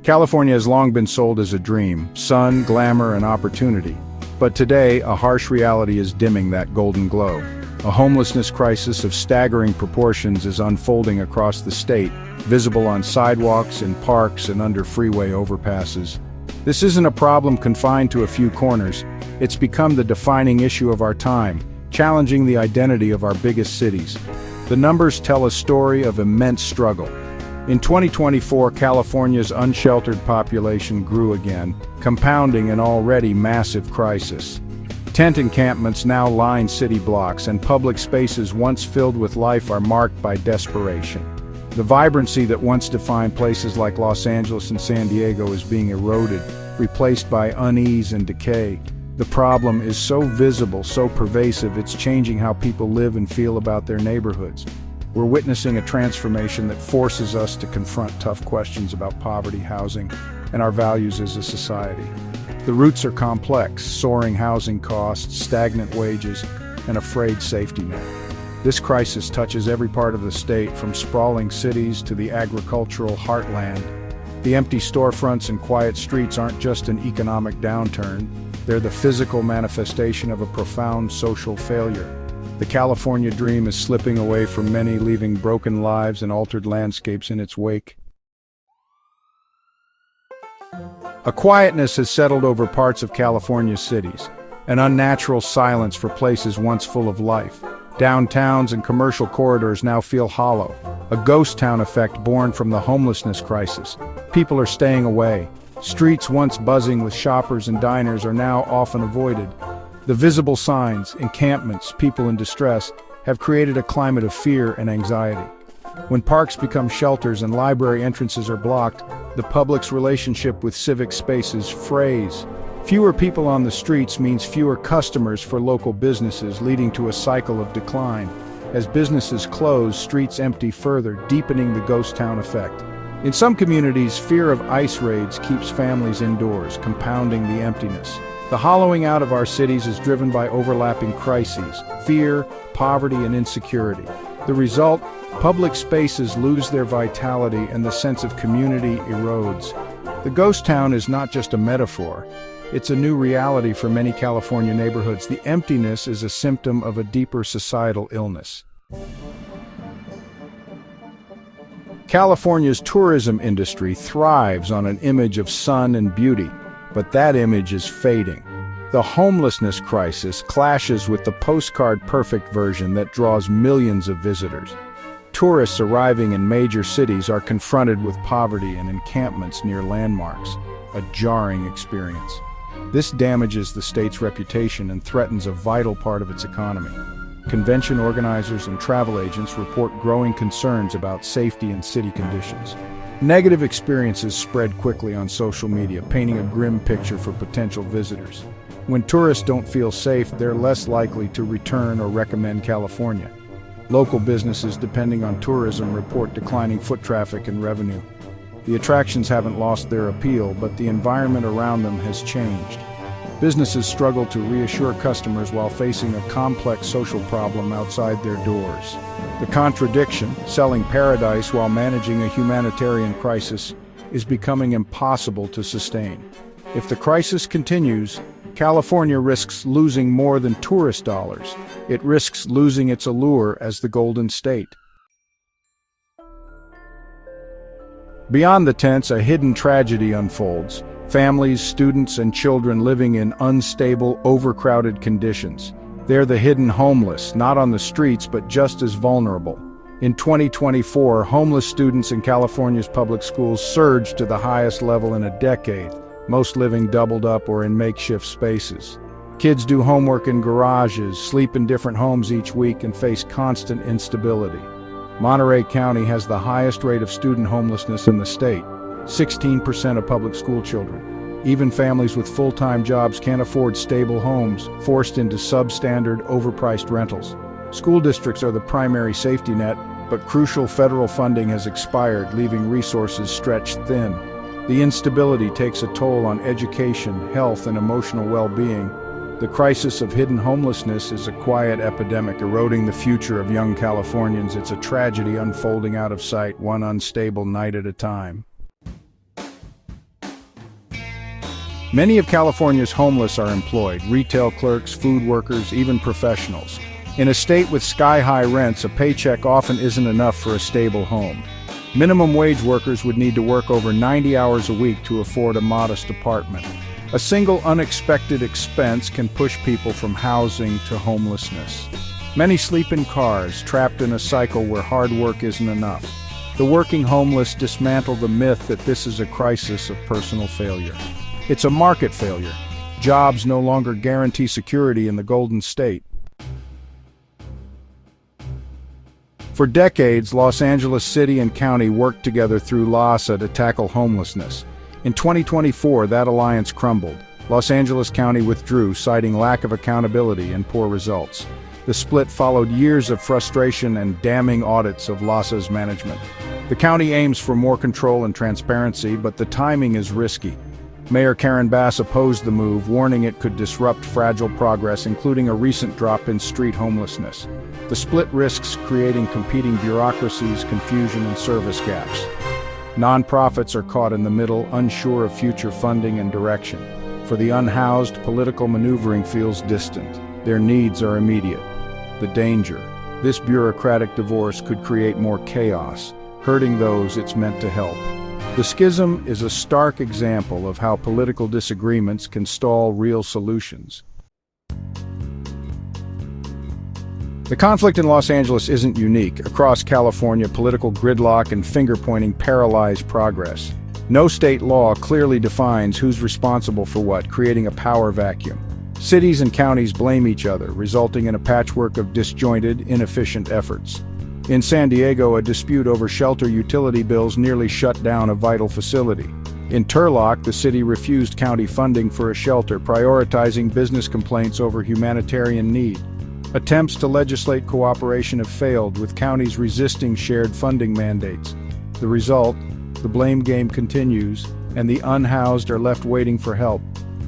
California has long been sold as a dream, sun, glamour, and opportunity. But today, a harsh reality is dimming that golden glow. A homelessness crisis of staggering proportions is unfolding across the state, visible on sidewalks, in parks, and under freeway overpasses. This isn't a problem confined to a few corners. It's become the defining issue of our time, challenging the identity of our biggest cities. The numbers tell a story of immense struggle. In 2024, California's unsheltered population grew again, compounding an already massive crisis. Tent encampments now line city blocks, and public spaces once filled with life are marked by desperation. The vibrancy that once defined places like Los Angeles and San Diego is being eroded, replaced by unease and decay. The problem is so visible, so pervasive, it's changing how people live and feel about their neighborhoods. We're witnessing a transformation that forces us to confront tough questions about poverty, housing, and our values as a society. The roots are complex: soaring housing costs, stagnant wages, and a frayed safety net. This crisis touches every part of the state, from sprawling cities to the agricultural heartland. The empty storefronts and quiet streets aren't just an economic downturn, they're the physical manifestation of a profound social failure. The California dream is slipping away from many, leaving broken lives and altered landscapes in its wake. A quietness has settled over parts of California's cities, an unnatural silence for places once full of life. Downtowns and commercial corridors now feel hollow, a ghost town effect born from the homelessness crisis. People are staying away. Streets once buzzing with shoppers and diners are now often avoided. The visible signs, encampments, people in distress, have created a climate of fear and anxiety. When parks become shelters and library entrances are blocked, the public's relationship with civic spaces frays. Fewer people on the streets means fewer customers for local businesses, leading to a cycle of decline. As businesses close, streets empty further, deepening the ghost town effect. In some communities, fear of ICE raids keeps families indoors, compounding the emptiness. The hollowing out of our cities is driven by overlapping crises: fear, poverty, and insecurity. The result? Public spaces lose their vitality and the sense of community erodes. The ghost town is not just a metaphor. It's a new reality for many California neighborhoods. The emptiness is a symptom of a deeper societal illness. California's tourism industry thrives on an image of sun and beauty, but that image is fading. The homelessness crisis clashes with the postcard-perfect version that draws millions of visitors. Tourists arriving in major cities are confronted with poverty and encampments near landmarks, a jarring experience. This damages the state's reputation and threatens a vital part of its economy. Convention organizers and travel agents report growing concerns about safety and city conditions. Negative experiences spread quickly on social media, painting a grim picture for potential visitors. When tourists don't feel safe, they're less likely to return or recommend California. Local businesses depending on tourism report declining foot traffic and revenue. The attractions haven't lost their appeal, but the environment around them has changed. Businesses struggle to reassure customers while facing a complex social problem outside their doors. The contradiction, selling paradise while managing a humanitarian crisis, is becoming impossible to sustain. If the crisis continues, California risks losing more than tourist dollars. It risks losing its allure as the Golden State. Beyond the tents, a hidden tragedy unfolds. Families, students, and children living in unstable, overcrowded conditions. They're the hidden homeless, not on the streets, but just as vulnerable. In 2024, homeless students in California's public schools surged to the highest level in a decade, most living doubled up or in makeshift spaces. Kids do homework in garages, sleep in different homes each week, and face constant instability. Monterey County has the highest rate of student homelessness in the state, 16% of public school children. Even families with full-time jobs can't afford stable homes, forced into substandard, overpriced rentals. School districts are the primary safety net, but crucial federal funding has expired, leaving resources stretched thin. The instability takes a toll on education, health, and emotional well-being. The crisis of hidden homelessness is a quiet epidemic eroding the future of young Californians. It's a tragedy unfolding out of sight, one unstable night at a time. Many of California's homeless are employed: retail clerks, food workers, even professionals. In a state with sky-high rents, a paycheck often isn't enough for a stable home. Minimum wage workers would need to work over 90 hours a week to afford a modest apartment. A single unexpected expense can push people from housing to homelessness. Many sleep in cars, trapped in a cycle where hard work isn't enough. The working homeless dismantle the myth that this is a crisis of personal failure. It's a market failure. Jobs no longer guarantee security in the Golden State. For decades, Los Angeles City and County worked together through LAHSA to tackle homelessness. In 2024, that alliance crumbled. Los Angeles County withdrew, citing lack of accountability and poor results. The split followed years of frustration and damning audits of LAHSA's management. The county aims for more control and transparency, but the timing is risky. Mayor Karen Bass opposed the move, warning it could disrupt fragile progress, including a recent drop in street homelessness. The split risks creating competing bureaucracies, confusion, and service gaps. Nonprofits are caught in the middle, unsure of future funding and direction. For the unhoused, political maneuvering feels distant. Their needs are immediate. The danger: this bureaucratic divorce could create more chaos, hurting those it's meant to help. The schism is a stark example of how political disagreements can stall real solutions. The conflict in Los Angeles isn't unique. Across California, political gridlock and finger-pointing paralyze progress. No state law clearly defines who's responsible for what, creating a power vacuum. Cities and counties blame each other, resulting in a patchwork of disjointed, inefficient efforts. In San Diego, a dispute over shelter utility bills nearly shut down a vital facility. In Turlock, the city refused county funding for a shelter, prioritizing business complaints over humanitarian need. Attempts to legislate cooperation have failed, with counties resisting shared funding mandates. The result: the blame game continues, and the unhoused are left waiting for help.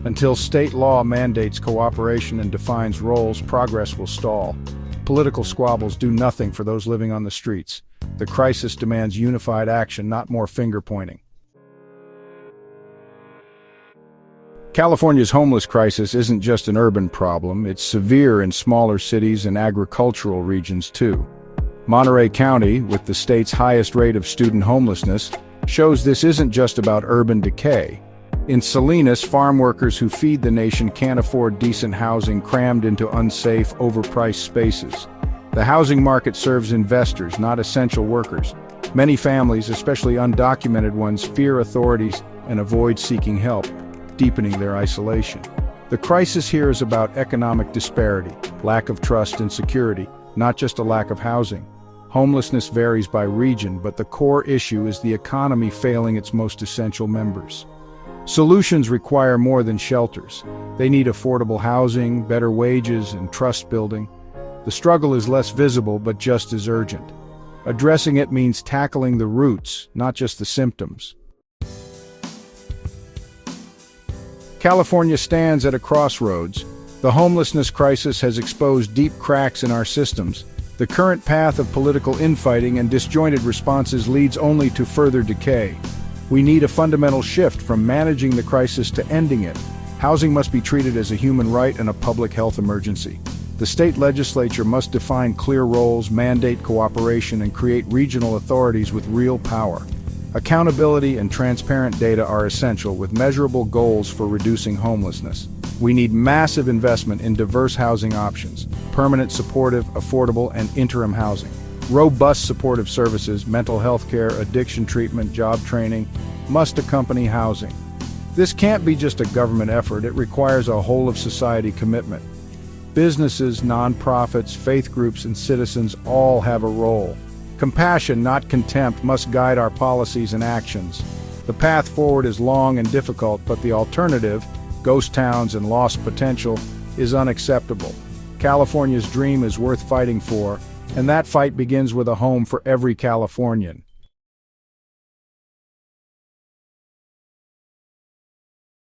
Until state law mandates cooperation and defines roles, progress will stall. Political squabbles do nothing for those living on the streets. The crisis demands unified action, not more finger-pointing. California's homeless crisis isn't just an urban problem, it's severe in smaller cities and agricultural regions too. Monterey County, with the state's highest rate of student homelessness, shows this isn't just about urban decay. In Salinas, farm workers who feed the nation can't afford decent housing, crammed into unsafe, overpriced spaces. The housing market serves investors, not essential workers. Many families, especially undocumented ones, fear authorities and avoid seeking help, deepening their isolation. The crisis here is about economic disparity, lack of trust and security, not just a lack of housing. Homelessness varies by region, but the core issue is the economy failing its most essential members. Solutions require more than shelters. They need affordable housing, better wages, and trust building. The struggle is less visible, but just as urgent. Addressing it means tackling the roots, not just the symptoms. California stands at a crossroads. The homelessness crisis has exposed deep cracks in our systems. The current path of political infighting and disjointed responses leads only to further decay. We need a fundamental shift from managing the crisis to ending it. Housing must be treated as a human right and a public health emergency. The state legislature must define clear roles, mandate cooperation, and create regional authorities with real power. Accountability and transparent data are essential, with measurable goals for reducing homelessness. We need massive investment in diverse housing options: permanent, supportive, affordable, and interim housing. Robust supportive services, mental health care, addiction treatment, job training must accompany housing. This can't be just a government effort, it requires a whole-of-society commitment. Businesses, nonprofits, faith groups, and citizens all have a role. Compassion, not contempt, must guide our policies and actions. The path forward is long and difficult, but the alternative, ghost towns and lost potential, is unacceptable. California's dream is worth fighting for, and that fight begins with a home for every Californian.